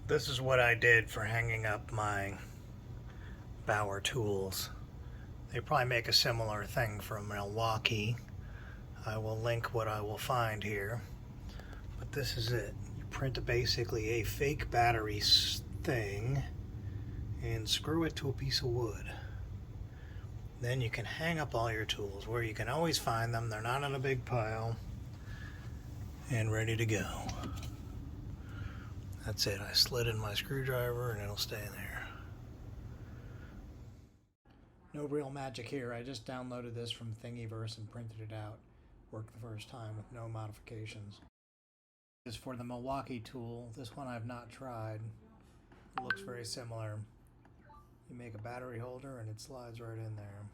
This is what I did for hanging up my Bauer tools. They probably make a similar thing from Milwaukee. I will link what I will find here. But this is it. You print basically a fake battery thing and screw it to a piece of wood. Then you can hang up all your tools where you can always find them. They're not in a big pile and ready to go. That's it. I slid in my screwdriver and it'll stay there. No real magic here. I just downloaded this from Thingiverse and printed it out. Worked the first time with no modifications. This is for the Milwaukee tool. This one I've not tried. It looks very similar. You make a battery holder and it slides right in there.